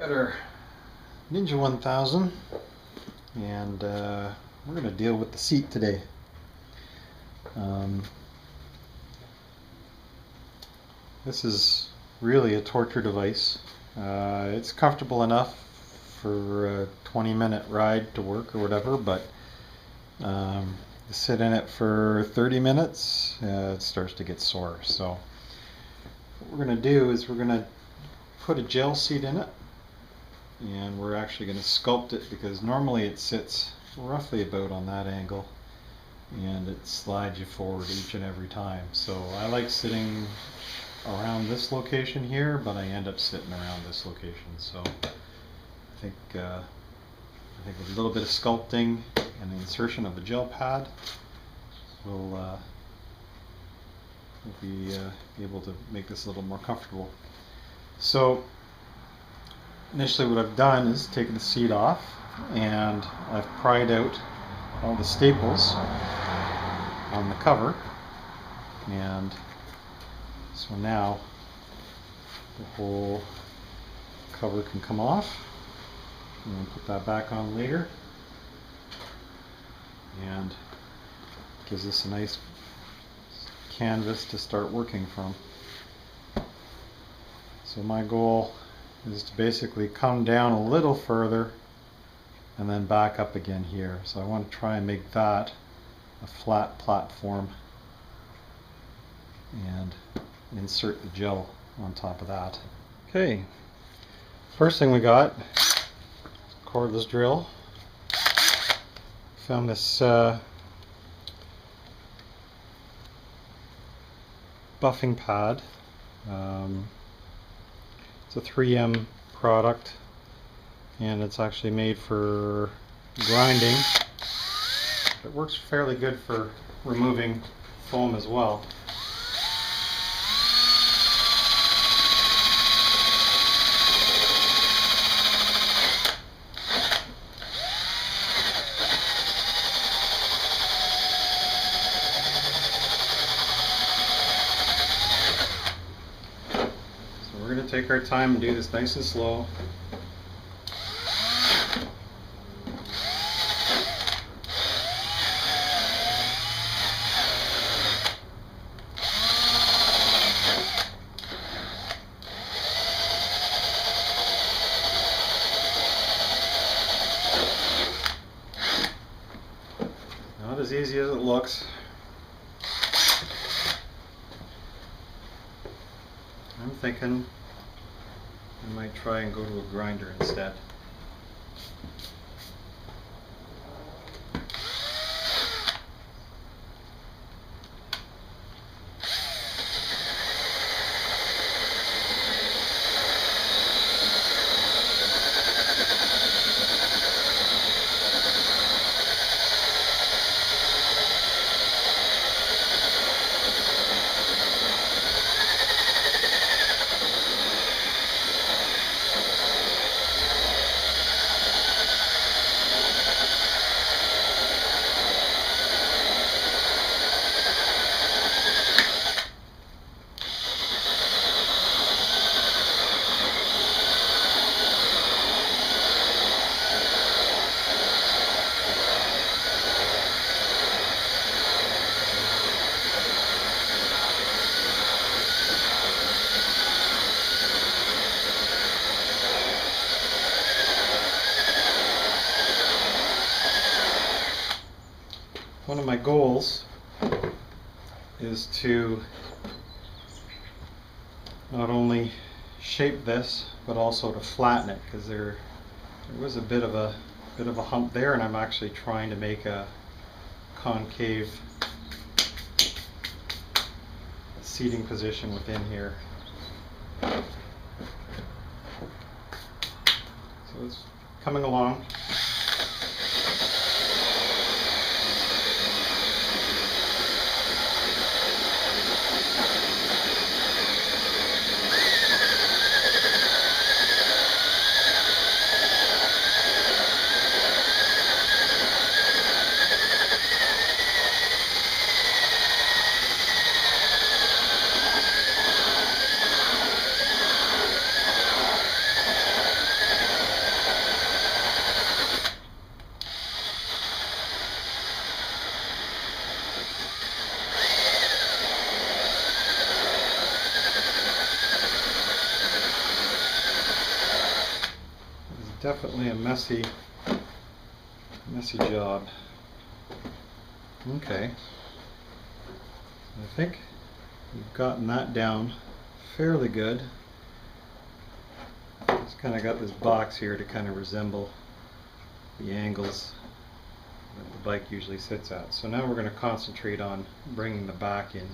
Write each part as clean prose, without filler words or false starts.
Got our Ninja 1000, and we're going to deal with the seat today. This is really a torture device. It's comfortable enough for a 20-minute ride to work or whatever, but you sit in it for 30 minutes, it starts to get sore. So what we're going to do is we're going to put a gel seat in it, and we're actually going to sculpt it, because normally it sits roughly about on that angle and it slides you forward each and every time. So I like sitting around this location here, but I end up sitting around this location. So I think with a little bit of sculpting and the insertion of a gel pad, we'll be able to make this a little more comfortable. So initially what I've done is taken the seat off, and I've pried out all the staples on the cover, and so now the whole cover can come off, and we'll put that back on later, and gives us a nice canvas to start working from. So my goal is to basically come down a little further and then back up again here. So I want to try and make that a flat platform and insert the gel on top of that. Okay, first thing we got is a cordless drill. Found this buffing pad. It's a 3M product, and it's actually made for grinding. It works fairly good for removing foam as well. We're going to take our time and do this nice and slow. Not as easy as it looks. I'm thinking I might try and go to a grinder instead. One of my goals is to not only shape this, but also to flatten it, because there was a bit of a hump there, and I'm actually trying to make a concave seating position within here. So it's coming along. definitely a messy job. Okay, I think we've gotten that down fairly good. It's kind of got this box here to kind of resemble the angles that the bike usually sits at. So now we're going to concentrate on bringing the back in.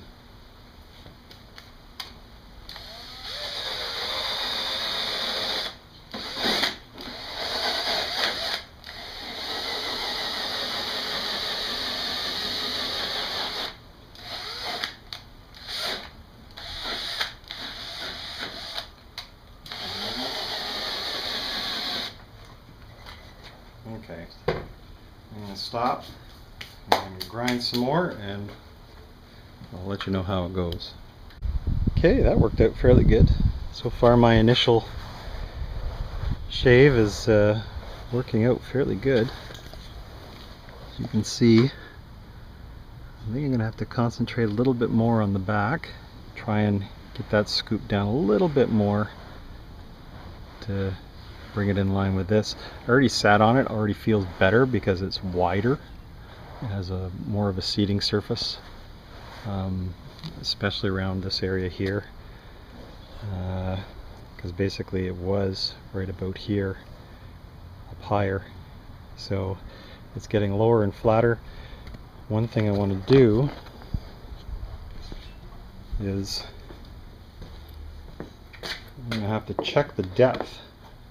Okay, I'm going to stop and grind some more, and I'll let you know how it goes. Okay, that worked out fairly good. So far my initial shave is working out fairly good. As you can see, I think I'm going to have to concentrate a little bit more on the back. Try and get that scooped down a little bit more to bring it in line with this. I already sat on it, already feels better because it's wider. It has a more of a seating surface, especially around this area here, because basically it was right about here, up higher. So it's getting lower and flatter. One thing I want to do is I'm going to have to check the depth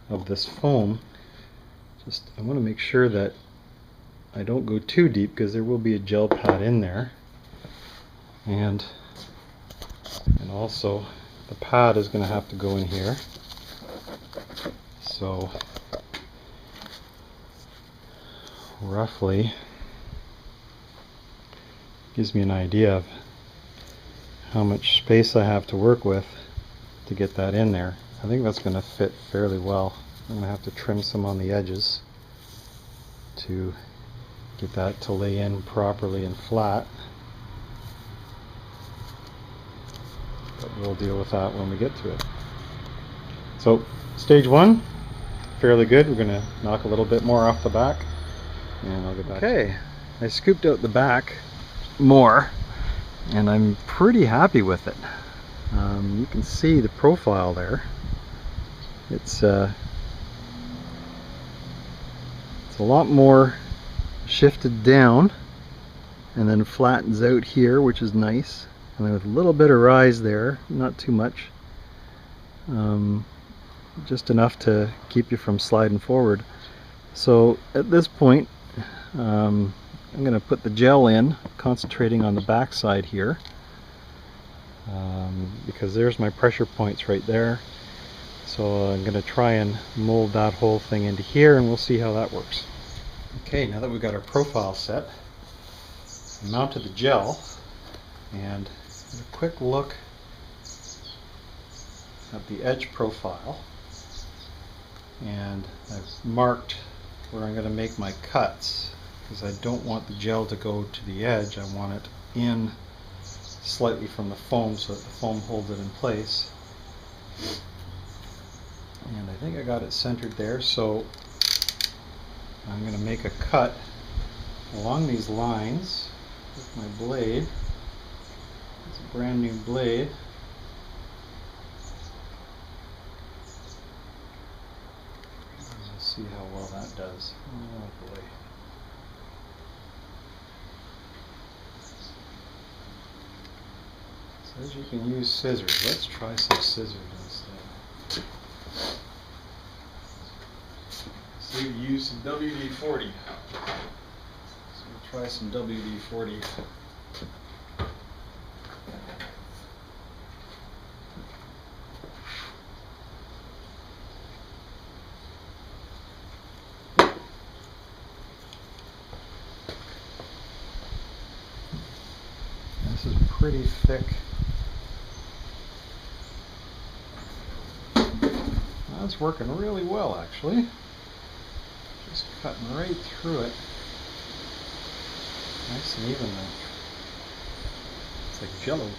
of this foam. I want to make sure that I don't go too deep, because there will be a gel pad in there, and also the pad is going to have to go in here. So roughly gives me an idea of how much space I have to work with to get that in there. I think that's going to fit fairly well. I'm going to have to trim some on the edges to get that to lay in properly and flat. But we'll deal with that when we get to it. So stage one, fairly good. We're going to knock a little bit more off the back, and I'll get back. Okay, I scooped out the back more, and I'm pretty happy with it. You can see the profile there. It's a lot more shifted down and then flattens out here, which is nice, and then with a little bit of rise there, not too much, just enough to keep you from sliding forward. So at this point, I'm going to put the gel in, concentrating on the back side here, because there's my pressure points right there. So I'm going to try and mold that whole thing into here, and we'll see how that works. Okay, now that we've got our profile set, I mounted the gel, and a quick look at the edge profile, and I've marked where I'm going to make my cuts, because I don't want the gel to go to the edge. I want it in slightly from the foam so that the foam holds it in place. And I think I got it centered there, so I'm going to make a cut along these lines with my blade. It's a brand new blade. Let's see how well that does. Oh boy. Says you can use scissors. Let's try some scissors instead. So you use some WD-40. So we'll try some WD-40. This is pretty thick. That's working really well, actually. Just cutting right through it. Nice and even though. It's like jello.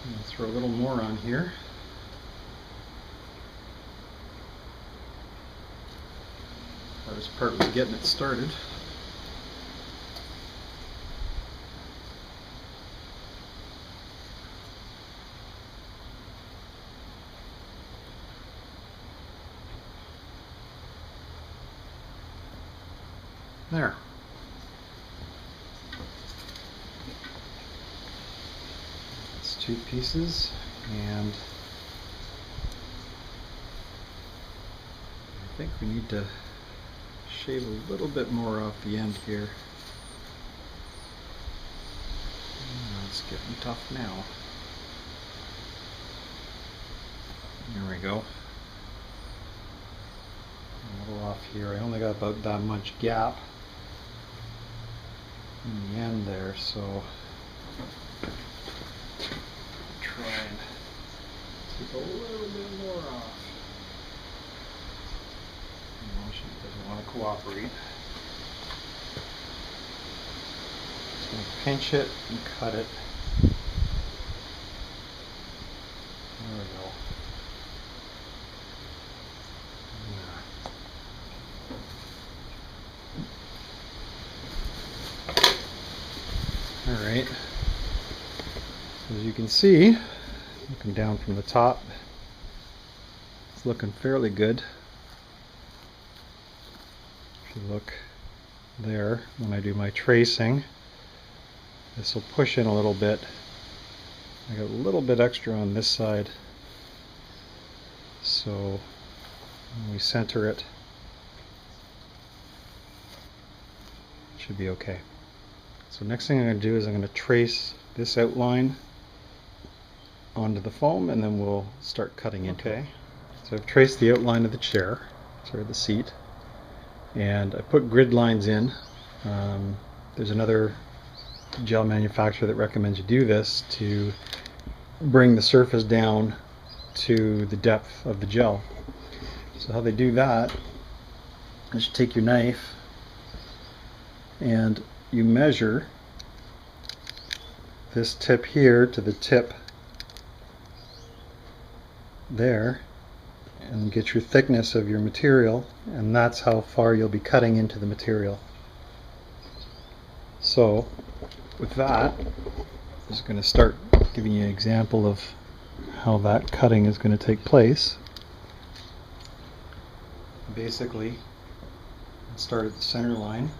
I'm going to throw a little more on here. hardest part was getting it started. There. It's 2 pieces, and I think we need to shave a little bit more off the end here. It's getting tough now. There we go. A little off here. I only got about that much gap in the end there, so try and keep a little bit more off. She doesn't want to cooperate. Just going to pinch it and cut it. There we go. Alright, as you can see, looking down from the top, it's looking fairly good. If you look there, when I do my tracing, this will push in a little bit. I got a little bit extra on this side, so when we center it, it should be okay. So next thing I'm going to do is I'm going to trace this outline onto the foam, and then we'll start cutting into it. So I've traced the outline of the chair, sorry, the seat, and I put grid lines in. There's another gel manufacturer that recommends you do this to bring the surface down to the depth of the gel. So how they do that is you take your knife and you measure this tip here to the tip there and get your thickness of your material, and that's how far you'll be cutting into the material. So with that, I'm just going to start giving you an example of how that cutting is going to take place. Basically, start at the center line.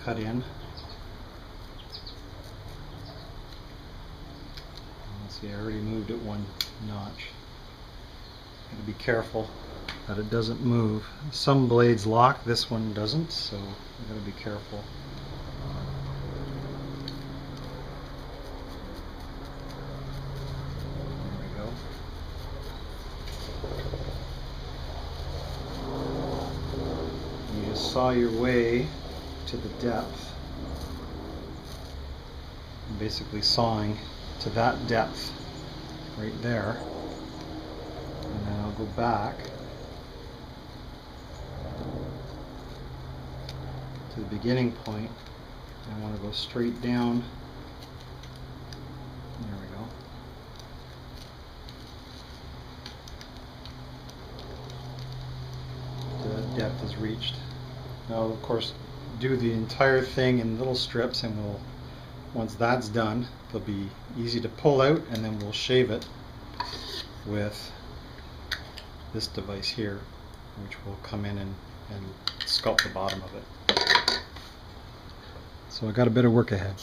Cut in. Let's see, I already moved it 1 notch. Gotta be careful that it doesn't move. Some blades lock, this one doesn't, so I gotta be careful. There we go. You just saw your way to the depth. I'm basically sawing to that depth right there, and then I'll go back to the beginning point. I want to go straight down. There we go. The depth is reached. Now, of course, do the entire thing in little strips, and we'll, once that's done, they'll be easy to pull out, and then we'll shave it with this device here, which will come in and sculpt the bottom of it. So I got a bit of work ahead.